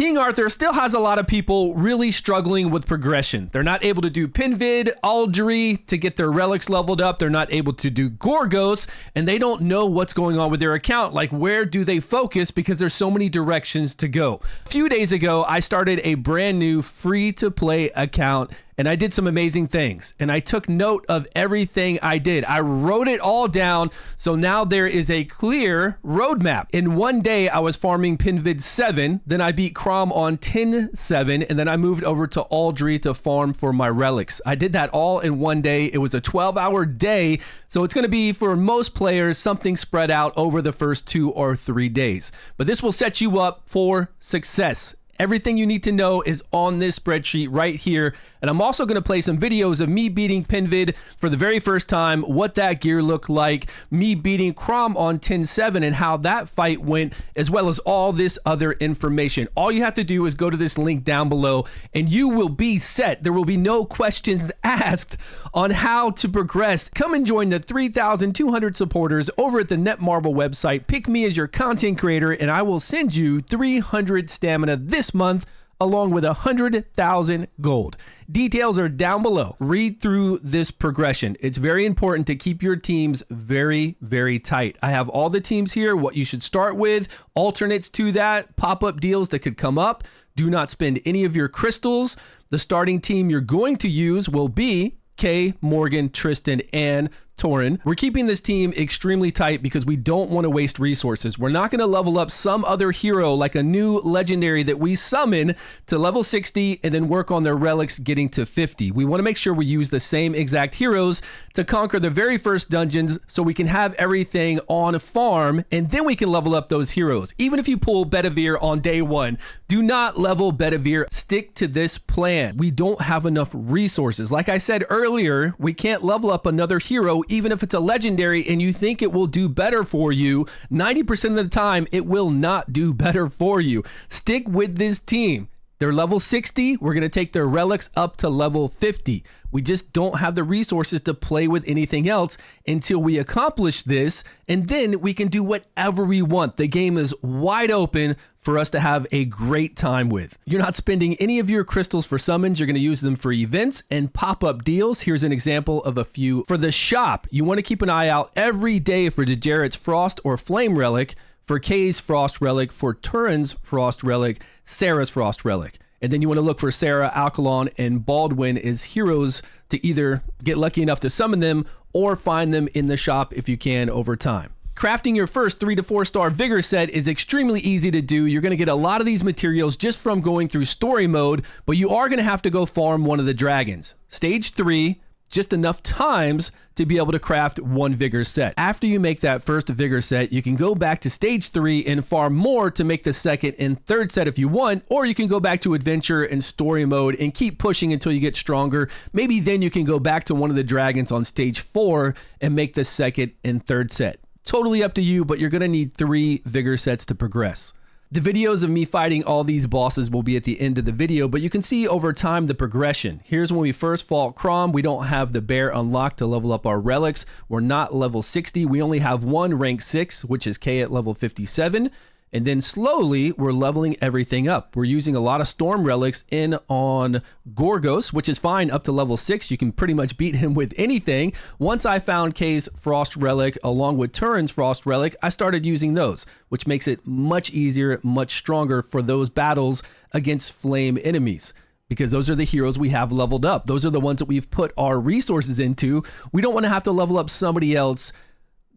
King Arthur still has a lot of people really struggling with progression. They're not able to do Pinvid, Aldry to get their relics leveled up. They're not able to do Gorgos, and they don't know what's going on with their account. Like, where do they focus? Because there's so many directions to go. A few days ago, I started a brand new free-to-play account, and I did some amazing things, and I took note of everything I did. I wrote it all down, so now there is a clear roadmap. In one day, I was farming Pinvid 7, then I beat Crom on 10-7, and then I moved over to Aldry to farm for my relics. I did that all in one day. It was a 12-hour day, so it's going to be, for most players, something spread out over the first 2 or 3 days. But this will set you up for success. Everything you need to know is on this spreadsheet right here. And I'm also going to play some videos of me beating Pinvid for the very first time, what that gear looked like, me beating Crom on 10-7 and how that fight went, as well as all this other information. All you have to do is go to this link down below and you will be set. There will be no questions asked on how to progress. Come and join the 3,200 supporters over at the Netmarble website. Pick me as your content creator and I will send you 300 stamina this month, along with 100,000 gold. Details are down below. Read through this progression. It's very important to keep your teams very, very tight. I have all the teams here, what you should start with, alternates to that, pop-up deals that could come up. Do not spend any of your crystals. The starting team you're going to use will be Kay, Morgan, Tristan, and Torin. We're keeping this team extremely tight because we don't want to waste resources. We're not going to level up some other hero like a new legendary that we summon to level 60 and then work on their relics getting to 50. We want to make sure we use the same exact heroes to conquer the very first dungeons so we can have everything on farm and then we can level up those heroes. Even if you pull Bedivere on day 1, do not level Bedivere. Stick to this plan. We don't have enough resources. Like I said earlier, we can't level up another hero even if it's a legendary and you think it will do better for you. 90% of the time, it will not do better for you. Stick with this team. They're level 60. We're going to take their relics up to level 50. We just don't have the resources to play with anything else until we accomplish this, and then we can do whatever we want. The game is wide open for us to have a great time with. You're not spending any of your crystals for summons. You're going to use them for events and pop-up deals. Here's an example of a few. For the shop, you want to keep an eye out every day for Dejaret's Frost or Flame Relic, for Kay's Frost Relic, for Turin's Frost Relic, Sarah's Frost Relic. And then you want to look for Sarah, Alkalon, and Baldwin as heroes to either get lucky enough to summon them or find them in the shop if you can over time. Crafting your first 3 to 4 star Vigor set is extremely easy to do. You're going to get a lot of these materials just from going through story mode, but you are going to have to go farm one of the dragons. Stage 3, just enough times to be able to craft 1 Vigor set. After you make that first Vigor set, you can go back to stage 3 and farm more to make the second and third set if you want, or you can go back to adventure and story mode and keep pushing until you get stronger. Maybe then you can go back to one of the dragons on stage 4 and make the second and third set. Totally up to you, but you're going to need 3 Vigor sets to progress. The videos of me fighting all these bosses will be at the end of the video, but you can see over time the progression. Here's when we first fought Crom. We don't have the bear unlocked to level up our relics. We're not level 60. We only have 1 rank 6, which is Kay at level 57. And then slowly, we're leveling everything up. We're using a lot of Storm Relics in on Gorgos, which is fine up to level 6. You can pretty much beat him with anything. Once I found Kay's Frost Relic along with Turin's Frost Relic, I started using those, which makes it much easier, much stronger for those battles against flame enemies. Because those are the heroes we have leveled up. Those are the ones that we've put our resources into. We don't want to have to level up somebody else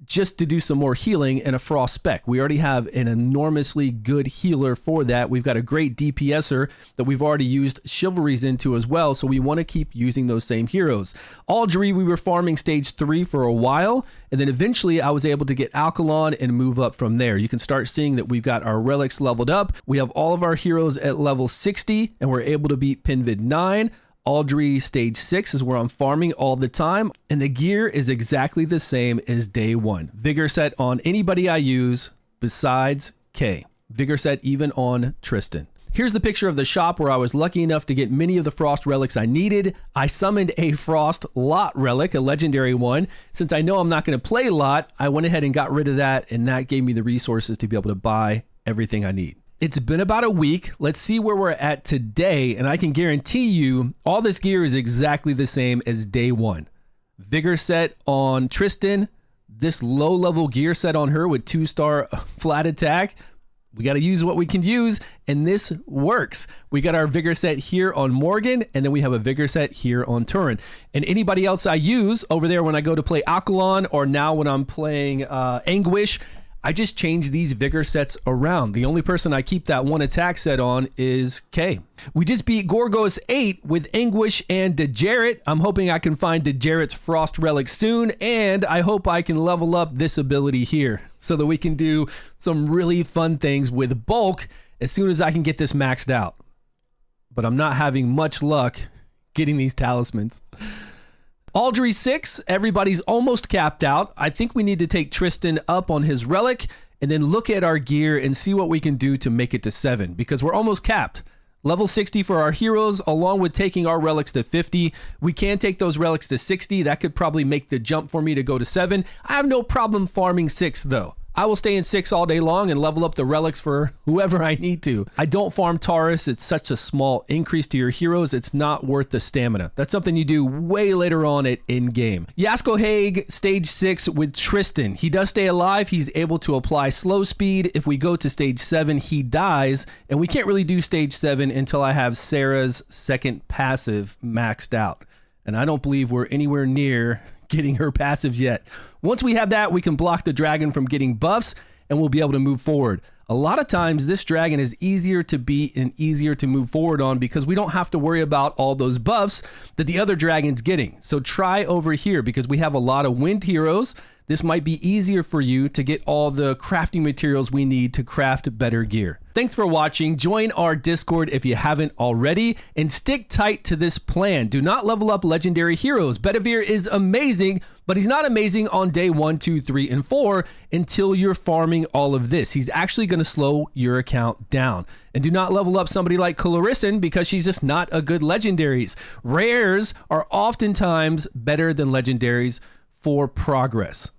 just to do some more healing and a frost spec. We already have an enormously good healer for that. We've got a great DPSer that we've already used chivalries into as well, so we want to keep using those same heroes. Aldry, we were farming stage 3 for a while, and then eventually I was able to get Alkalon and move up from there. You can start seeing that we've got our relics leveled up. We have all of our heroes at level 60, and we're able to beat Pinvid 9. Aldry stage 6 is where I'm farming all the time, and the gear is exactly the same as day 1. Vigor set on anybody I use besides Kay. Vigor set even on Tristan. Here's the picture of the shop where I was lucky enough to get many of the Frost relics I needed. I summoned a Frost Lot relic, a legendary one. Since I know I'm not going to play Lot, I went ahead and got rid of that, and that gave me the resources to be able to buy everything I need. it's been about a week. Let's see where we're at today. And I can guarantee you all this gear is exactly the same as day one. Vigor set on Tristan, this low level gear set on her with 2-star flat attack. We got to use what we can use, and this works. We got our Vigor set here on Morgan, and then we have a Vigor set here on Turin. And anybody else I use over there when I go to play Akalon, or now when I'm playing Anguish, I just change these Vigor sets around. The only person I keep that one attack set on is Kay. We just beat Gorgos 8 with Anguish and Dejaret. I'm hoping I can find Dejaret's Frost Relic soon, and I hope I can level up this ability here so that we can do some really fun things with bulk as soon as I can get this maxed out. But I'm not having much luck getting these talismans. Aldry 6, everybody's almost capped out. I think we need to take Tristan up on his relic and then look at our gear and see what we can do to make it to 7 because we're almost capped. Level 60 for our heroes, along with taking our relics to 50. We can take those relics to 60. That could probably make the jump for me to go to 7. I have no problem farming 6 though. I will stay in 6 all day long and level up the relics for whoever I need to. I don't farm Taurus. It's such a small increase to your heroes. It's not worth the stamina. That's something you do way later on at in-game. Yasko Haig, stage 6 with Tristan. He does stay alive. He's able to apply slow speed. If we go to stage 7, he dies. And we can't really do stage 7 until I have Sarah's second passive maxed out. And I don't believe we're anywhere near getting her passives yet. Once we have that, we can block the dragon from getting buffs and we'll be able to move forward. A lot of times this dragon is easier to beat and easier to move forward on because we don't have to worry about all those buffs that the other dragon's getting. So try over here because we have a lot of wind heroes. This might be easier for you to get all the crafting materials we need to craft better gear. Thanks for watching. Join our Discord if you haven't already and stick tight to this plan. Do not level up legendary heroes. Bedivere is amazing, but he's not amazing on day 1, 2, 3, and 4 until you're farming all of this. He's actually going to slow your account down. And do not level up somebody like Clarisin because she's just not a good legendaries. Rares are oftentimes better than legendaries for progress.